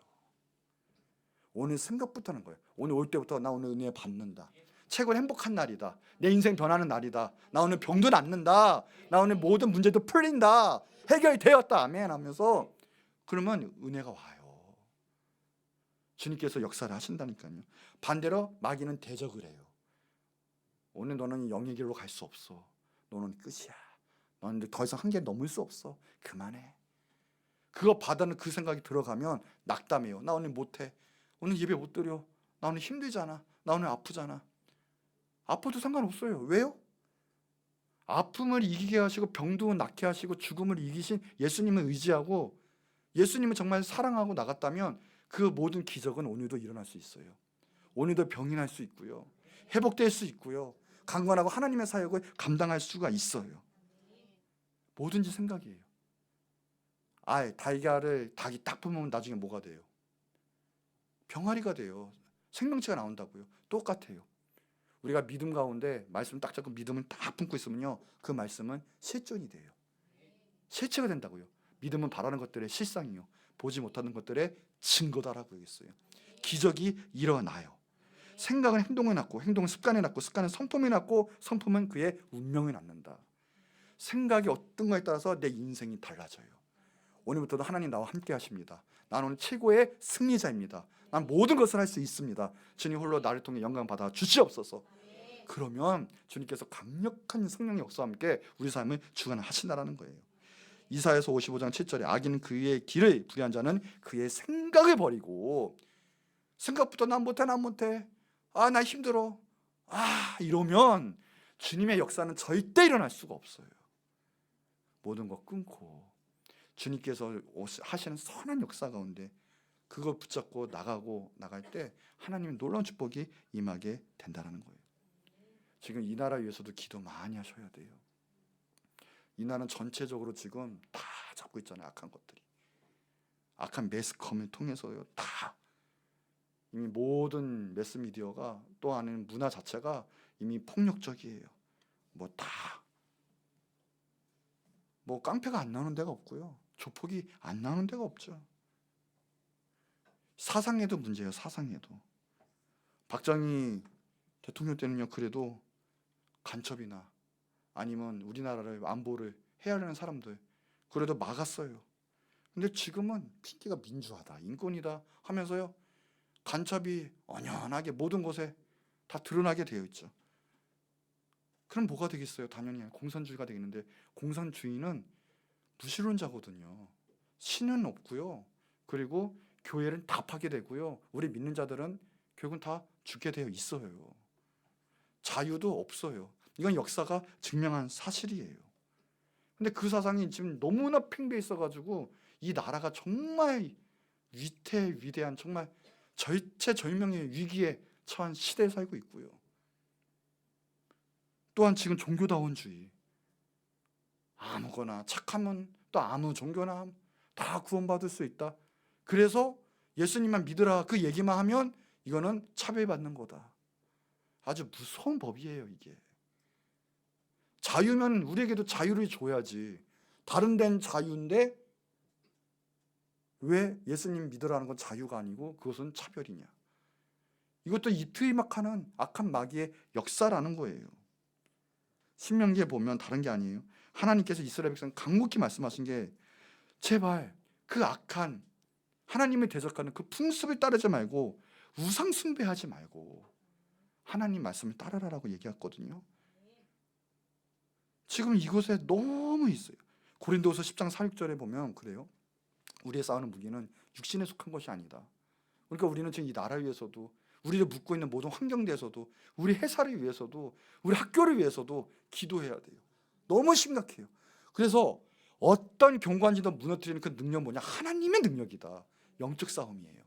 오늘 생각부터 하는 거예요. 오늘 올 때부터 나 오늘 은혜 받는다. 최고로 행복한 날이다. 내 인생 변하는 날이다. 나 오늘 병도 낫는다. 나 오늘 모든 문제도 풀린다. 해결이 되었다. 아멘 하면서 그러면 은혜가 와요. 주님께서 역사를 하신다니까요. 반대로 마귀는 대적을 해요. 오늘 너는 영의 길로 갈 수 없어. 너는 끝이야. 너는 더 이상 한계 넘을 수 없어. 그만해. 그거 받아는 그 생각이 들어가면 낙담해요. 나 오늘 못해. 오늘 예배 못 드려. 나 오늘 힘들잖아. 나 오늘 아프잖아. 아파도 상관없어요. 왜요? 아픔을 이기게 하시고 병도 낫게 하시고 죽음을 이기신 예수님을 의지하고 예수님을 정말 사랑하고 나갔다면 그 모든 기적은 오늘도 일어날 수 있어요. 오늘도 병이 날 수 있고요. 회복될 수 있고요. 강건하고 하나님의 사역을 감당할 수가 있어요. 뭐든지 생각이에요. 달걀을 닭이 딱 품으면 나중에 뭐가 돼요? 병아리가 돼요. 생명체가 나온다고요. 똑같아요. 우리가 믿음 가운데 말씀 딱 잡고 믿음을 딱 품고 있으면요, 그 말씀은 실존이 돼요. 실체가 된다고요. 믿음은 바라는 것들의 실상이요, 보지 못하는 것들의 증거다라고 얘기했어요. 기적이 일어나요. 생각은 행동에 낳고, 행동은 습관에 낳고, 습관은 성품에 낳고, 성품은 그의 운명에 낳는다. 생각이 어떤 거에 따라서 내 인생이 달라져요. 오늘부터도 하나님 나와 함께 하십니다. 나는 오늘 최고의 승리자입니다. 난 모든 것을 할 수 있습니다. 주님 홀로 나를 통해 영광 받아 주시옵소서. 그러면 주님께서 강력한 성령의 역사와 함께 우리 삶을 주관하신다라는 거예요. 이사야서 55장 7절에 악인은 그의 길을 불의한 자는 그의 생각을 버리고, 생각부터 난 못해 나 힘들어 이러면 주님의 역사는 절대 일어날 수가 없어요. 모든 거 끊고 주님께서 하시는 선한 역사 가운데 그걸 붙잡고 나갈 때 하나님의 놀라운 축복이 임하게 된다는 거예요. 지금 이 나라 위해서도 기도 많이 하셔야 돼요. 이 나라는 전체적으로 지금 다 잡고 있잖아요. 악한 것들이. 악한 매스컴을 통해서요. 다 이미 모든 매스미디어가 또 아는 문화 자체가 이미 폭력적이에요. 깡패가 안 나오는 데가 없고요. 조폭이 안 나오는 데가 없죠. 사상에도 문제예요. 사상에도. 박정희 대통령 때는요, 그래도 간첩이나 아니면 우리나라를 안보를 해야 하는 사람들 그래도 막았어요. 근데 지금은 핑계가 민주화다, 인권이다 하면서요, 간첩이 언연하게 모든 곳에 다 드러나게 되어 있죠. 그럼 뭐가 되겠어요? 당연히 공산주의가 되겠는데, 공산주의는 무신론자거든요. 신은 없고요. 그리고 교회는 다 파괴되고요. 우리 믿는 자들은 결국은 다 죽게 되어 있어요. 자유도 없어요. 이건 역사가 증명한 사실이에요. 근데 그 사상이 지금 너무나 팽배해 있어가지고 이 나라가 정말 위대한 정말 절체절명의 위기에 처한 시대에 살고 있고요. 또한 지금 종교다원주의, 아무거나 착하면 또 아무 종교나 다 구원받을 수 있다. 그래서 예수님만 믿으라 그 얘기만 하면 이거는 차별받는 거다. 아주 무서운 법이에요. 이게 자유면 우리에게도 자유를 줘야지. 다른 데는 자유인데 왜 예수님 믿으라는 건 자유가 아니고 그것은 차별이냐. 이것도 이트이막하는 악한 마귀의 역사라는 거예요. 신명기에 보면 다른 게 아니에요. 하나님께서 이스라엘 백성 강력히 말씀하신 게, 제발 그 악한 하나님을 대적하는 그 풍습을 따르지 말고 우상 숭배하지 말고 하나님 말씀을 따르라라고 얘기했거든요. 지금 이곳에 너무 있어요. 고린도후서 10장 4, 6절에 보면 그래요. 우리의 싸우는 무기는 육신에 속한 것이 아니다. 그러니까 우리는 지금 이 나라 위해서도, 우리를 묶고 있는 모든 환경대에서도, 우리 회사를 위해서도, 우리 학교를 위해서도 기도해야 돼요. 너무 심각해요. 그래서 어떤 경관지도 무너뜨리는 그 능력 뭐냐? 하나님의 능력이다. 영적 싸움이에요.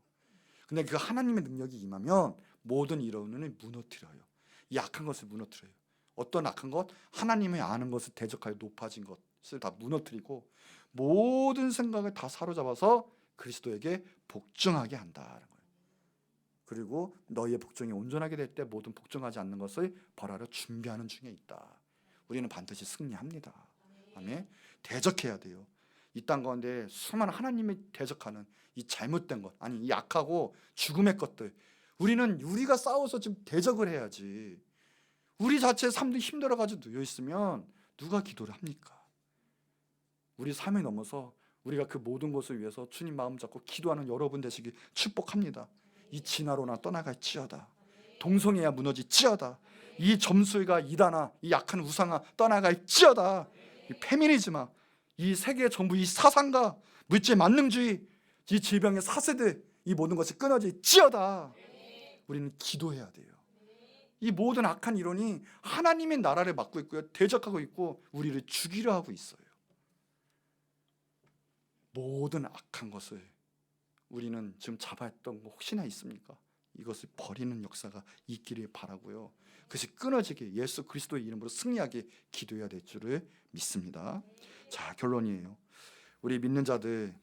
근데 그 하나님의 능력이 임하면 모든 이론을 무너뜨려요. 이 악한 것을 무너뜨려요. 어떤 악한 것? 하나님의 아는 것을 대적하여 높아진 것을 다 무너뜨리고 모든 생각을 다 사로잡아서 그리스도에게 복종하게 한다는 거예요. 그리고 너희의 복종이 온전하게 될 때 모든 복종하지 않는 것을 벌하러 준비하는 중에 있다. 우리는 반드시 승리합니다. 아멘. 대적해야 돼요. 이 땅 가운데 수많은 하나님이 대적하는 이 잘못된 것, 아니 이 악하고 죽음의 것들, 우리가 싸워서 지금 대적을 해야지. 우리 자체의 삶도 힘들어가지고 누워 있으면 누가 기도를 합니까? 우리 삶에 넘어서 우리가 그 모든 것을 위해서 주님 마음 잡고 기도하는 여러분 되시기 축복합니다. 이 진화로나 떠나갈지어다. 동성애야 무너질지어다. 이 점술과 이단아, 이 약한 우상아 떠나갈지어다. 이 페미니즘아, 이 세계 정부 이 사상과 물질 만능주의, 이 질병의 사세들, 이 모든 것이 끊어질지어다. 우리는 기도해야 돼요. 이 모든 악한 이론이 하나님의 나라를 막고 있고요, 대적하고 있고 우리를 죽이려 하고 있어요. 모든 악한 것을 우리는 지금 잡아했던 거 혹시나 있습니까? 이것을 버리는 역사가 있기를 바라고요, 그것이 끊어지게 예수 그리스도의 이름으로 승리하게 기도해야 될 줄을 믿습니다. 자, 결론이에요. 우리 믿는 자들,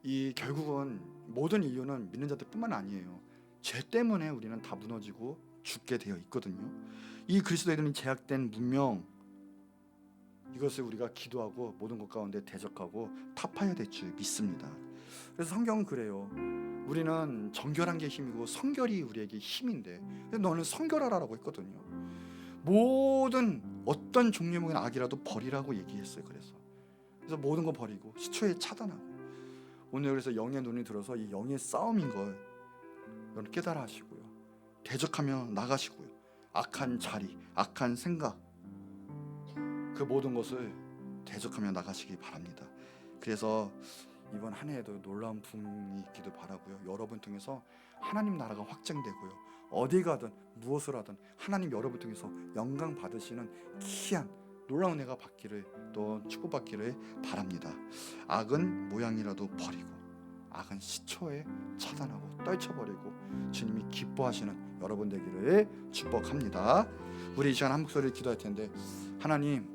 이 결국은 모든 이유는 믿는 자들 뿐만 아니에요. 죄 때문에 우리는 다 무너지고 죽게 되어 있거든요. 이 그리스도인은 제약된 문명, 이것을 우리가 기도하고 모든 것 가운데 대적하고 타파해야 될 줄 믿습니다. 그래서 성경은 그래요. 우리는 정결한 게 힘이고 성결이 우리에게 힘인데, 너는 성결하라고 했거든요. 모든 어떤 종류의 악이라도 버리라고 얘기했어요. 그래서 모든 거 버리고 시초에 차단하고, 오늘 그래서 영의 눈이 들어서 이 영의 싸움인 걸 여러분 깨달아 하시고요, 대적하며 나가시고요, 악한 자리, 악한 생각, 그 모든 것을 대적하며 나가시기 바랍니다. 그래서 이번 한 해에도 놀라운 부흥이 있기도 바라고요, 여러분 통해서 하나님 나라가 확장되고요, 어디 가든 무엇을 하든 하나님 여러분 통해서 영광 받으시는 귀한 놀라운 은혜가 받기를, 또 축복받기를 바랍니다. 악은 모양이라도 버리고 악은 시초에 차단하고 떨쳐버리고 주님이 기뻐하시는 여러분 되기를 축복합니다. 우리 이 시간 한 목소리를 기도할 텐데, 하나님,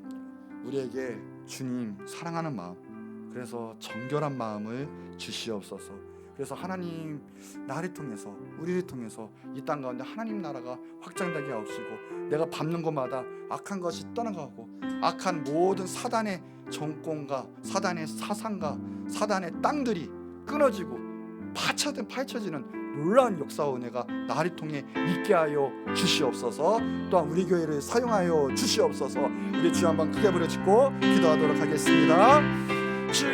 우리에게 주님 사랑하는 마음, 그래서 정결한 마음을 주시옵소서. 그래서 하나님, 나를 통해서 우리를 통해서 이 땅 가운데 하나님 나라가 확장되게 하옵시고, 내가 밟는 곳마다 악한 것이 떠나가고 악한 모든 사단의 정권과 사단의 사상과 사단의 땅들이 끊어지고 파헤쳐지는 놀라운 역사와 은혜가 나를 통해 있게 하여 주시옵소서. 또한 우리 교회를 사용하여 주시옵소서. 우리 주 한번 크게 부르짖고 기도하도록 하겠습니다. 주